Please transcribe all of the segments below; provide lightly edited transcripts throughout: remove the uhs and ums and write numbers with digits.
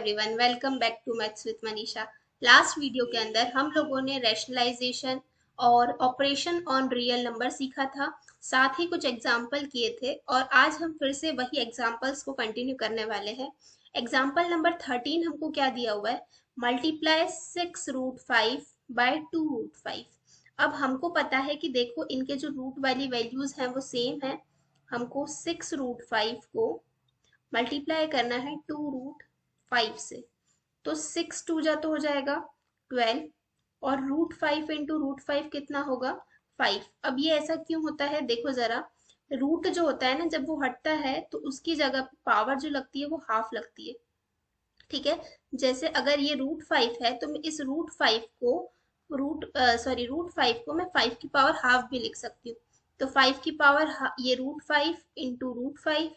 Everyone, welcome back to maths with Manisha. Last video के अंदर हम लोगों ने रैशनलाइजेशन और ऑपरेशन ऑन रियल नंबर सीखा था, साथ ही कुछ एग्जाम्पल किए थे और आज हम फिर से वही एग्जाम्पल्स को कंटिन्यू करने वाले हैं। एग्जाम्पल नंबर 13 हमको क्या दिया हुआ है? Multiply 6√5 by 2√5। अब हमको पता है कि देखो इनके जो रूट वाली वैल्यूज हैं वो सेम है। हमको 6√5 को मल्टीप्लाई करना है 2√5 से। तो 6 2 तो हो जाएगा 12 और √5 इंटू √5 कितना होगा? 5। अब ये ऐसा क्यों होता है देखो जरा। रूट जो होता है ना, जब वो हटता है तो उसकी जगह पावर जो लगती है वो हाफ लगती है। ठीक है, जैसे अगर ये √5 है तो मैं इस √5 को √5 को मैं 5 की पावर हाफ भी लिख सकती हूँ। तो 5 की पावर ये √5 इंटू √5,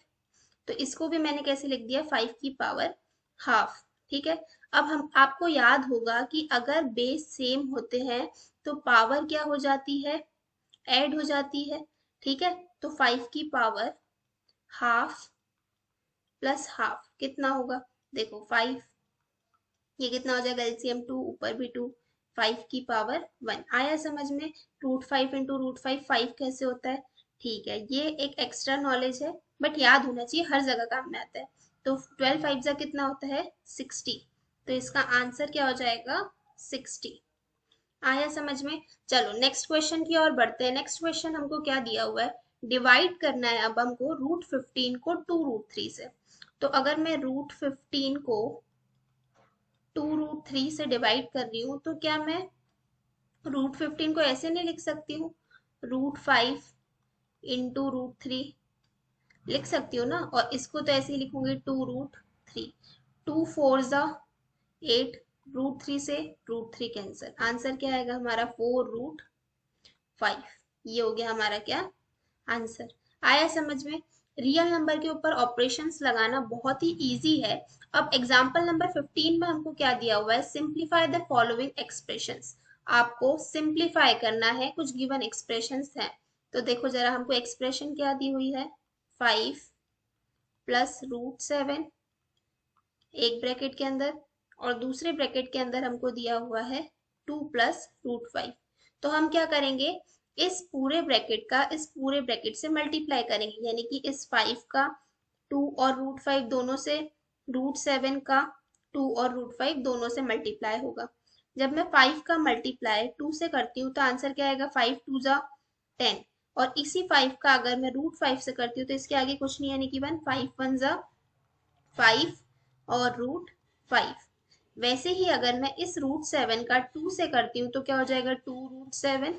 तो इसको भी मैंने कैसे लिख दिया? 5 की पावर हाफ। ठीक है, अब हम आपको याद होगा कि अगर बेस सेम होते हैं तो पावर क्या हो जाती है? ऐड हो जाती है। ठीक है, तो 5 की पावर हाफ प्लस हाफ कितना होगा? देखो 5, ये कितना हो जाएगा? एलसीएम 2, ऊपर भी 2, 5 की पावर 1 आया समझ में? √5 इंटू √5 5 कैसे होता है? ठीक है, ये एक एक्स्ट्रा नॉलेज है बट याद होना चाहिए, हर जगह काम में आता है। तो 12 5 जा कितना होता है? 60। तो इसका आंसर क्या हो जाएगा? 60। आया समझ में? चलो नेक्स्ट क्वेश्चन की ओर बढ़ते हैं। नेक्स्ट क्वेश्चन हमको क्या दिया हुआ है? डिवाइड करना है अब हमको √15 को 2√3 से। तो अगर मैं √15 को 2√3 से डिवाइड कर रही हूँ तो क्या मैं √15 को ऐसे नहीं लिख सकती हूँ? √5 इंटू √3 लिख सकती हूँ ना, और इसको तो ऐसे ही लिखूंगी 2√3। 2 4 जा 8, √3 से √3 कैंसिल, आंसर क्या आएगा हमारा? 4√5। ये हो गया हमारा क्या? आंसर। आया समझ में? रियल नंबर के ऊपर ऑपरेशंस लगाना बहुत ही इजी है। अब एग्जांपल नंबर 15 में हमको क्या दिया हुआ है? Simplify the following expressions. आपको सिंप्लीफाई करना है, कुछ गिवन एक्सप्रेशंस हैं। तो देखो जरा, हमको एक्सप्रेशन क्या दी हुई है? 5 प्लस √7 एक ब्रैकेट के अंदर, और दूसरे ब्रैकेट के अंदर हमको दिया हुआ है 2 प्लस √5। तो हम क्या करेंगे? इस पूरे ब्रैकेट का इस पूरे ब्रैकेट से मल्टीप्लाई करेंगे, यानी कि इस 5 का 2 और √5 दोनों से, √7 का 2 और √5 दोनों से मल्टीप्लाई होगा। जब मैं 5 का मल्टीप्लाई 2 से करती हूँ तो आंसर क्या आएगा? 5 2 जा 10। और इसी 5 का अगर मैं √5 से करती हूँ तो इसके आगे कुछ नहीं, यानी कि 1, 5 1 जा 5 और √5। वैसे ही अगर मैं इस √7 का 2 से करती हूँ तो क्या हो जाएगा? 2√7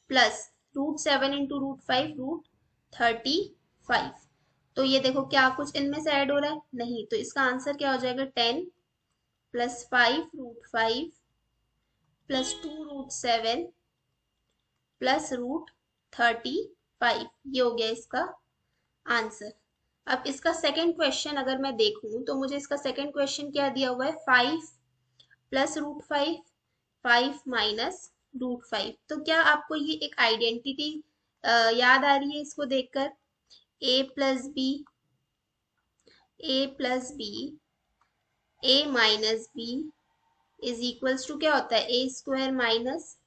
प्लस √7 इंटू √5 √35। तो ये देखो क्या कुछ इनमें से ऐड हो रहा है? नहीं, तो इसका आंसर क्या हो जाएगा? 10 प्लस 5 √5 प्लस 2√7 प्लस √35। ये हो गया इसका आंसर। अब इसका सेकंड क्वेश्चन अगर मैं देखूं तो मुझे इसका सेकंड क्वेश्चन क्या दिया हुआ है? 5 प्लस √5, 5 माइनस √5। तो क्या आपको ये एक आइडेंटिटी याद आ रही है इसको देखकर? A plus B, A plus B, A minus B is equals to क्या होता है? A square minus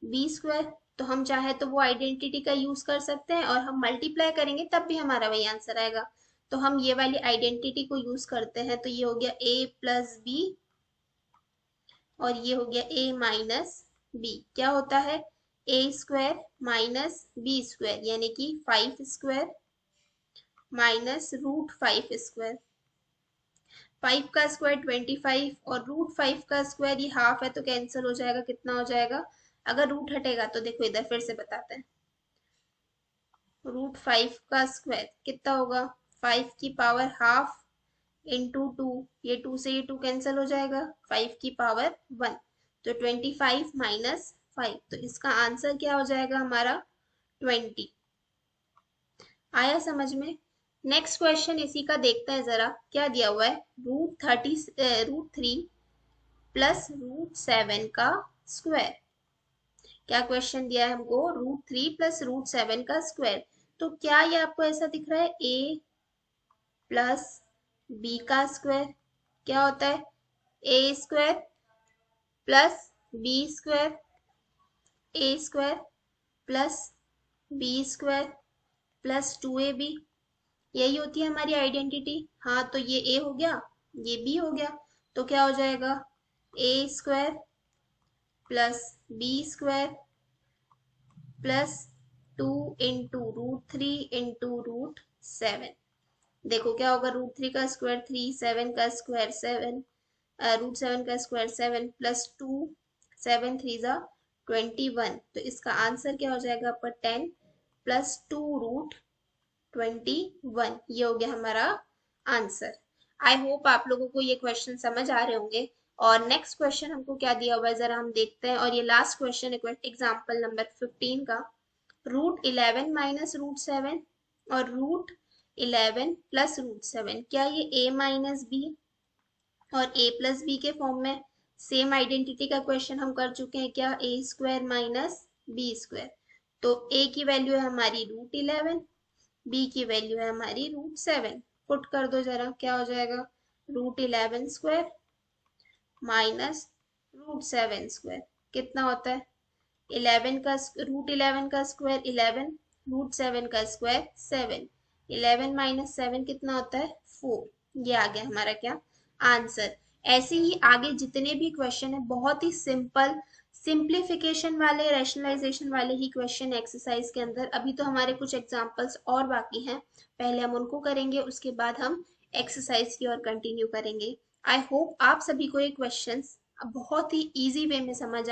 B square. तो हम चाहे तो वो आइडेंटिटी का यूज कर सकते हैं और हम मल्टीप्लाई करेंगे तब भी हमारा वही आंसर आएगा। तो हम ये वाली आइडेंटिटी को यूज करते हैं, तो ये हो गया a प्लस बी और ये हो गया a माइनस बी। क्या होता है? A square minus B square, यानी कि 5 स्क्वायर माइनस √5 स्क्वायर। 5 का स्क्वायर 25 और √5 का स्क्वायर ये हाफ है तो कैंसिल हो जाएगा। कितना हो जाएगा? अगर रूट हटेगा तो देखो इधर फिर से बताते हैं। √5 का स्क्वायर कितना होगा? 5 की पावर हाफ इंटू 2, ये 2 से ये 2 कैंसिल हो जाएगा, 5 की पावर 1। तो 25 माइनस 5, तो इसका आंसर क्या हो जाएगा हमारा? 20। आया समझ में? नेक्स्ट क्वेश्चन इसी का देखते हैं जरा, क्या दिया हुआ है? √3 प्लस √7 का स्क्वायर। क्या क्वेश्चन दिया है हमको? √3 प्लस √7 का स्क्वायर। तो क्या ये आपको ऐसा दिख रहा है? ए प्लस बी का स्क्वायर, क्या होता है, A square plus B square, A square plus B square plus 2ab, यही होती है हमारी आइडेंटिटी। हाँ तो ये ए हो गया, ये बी हो गया, तो क्या हो जाएगा, A square plus B square plus 2 × √3 × √7। देखो क्या होगा, √3 का स्क्वायर 3, 7 का स्क्वायर 7, √7 का स्क्वायर 7 प्लस 2, 7 3 जा 21, तो इसका आंसर क्या हो जाएगा आपका 10 प्लस 2 √21, ये हो गया हमारा आंसर। आई होप आप लोगों को ये क्वेश्चन समझ आ रहे होंगे। और नेक्स्ट क्वेश्चन हमको क्या दिया हुआ है जरा हम देखते हैं, और ये लास्ट क्वेश्चन है एग्जाम्पल नंबर 15 का। √11 माइनस √7 और √11 प्लस √7, क्या ये a माइनस बी और a प्लस बी के फॉर्म में? सेम आइडेंटिटी का क्वेश्चन हम कर चुके हैं, क्या ए स्क्वायर माइनस बी स्क्वायर। तो a की वैल्यू है हमारी √11, b की वैल्यू है हमारी √7, पुट कर दो जरा, क्या हो जाएगा, √11 स्क्वायर माइनस √7 स्क्वायर कितना होता है, 11 का √11 का स्क्वायर 11, √7 का स्क्वायर 7, 11 माइनस 7 कितना होता है 4, ये आ गया हमारा क्या, आंसर। ऐसे ही आगे जितने भी क्वेश्चन है बहुत ही सिंपल, सिंप्लीफिकेशन वाले, रैशनलाइजेशन वाले ही क्वेश्चन एक्सरसाइज के अंदर। अभी तो हमारे कुछ एग्जांपल्स और बाकी हैं, पहले हम उनको करेंगे, उसके बाद हम एक्सरसाइज की ओर कंटिन्यू करेंगे। आई होप आप सभी को ये क्वेश्चंस बहुत ही इजी वे में समझ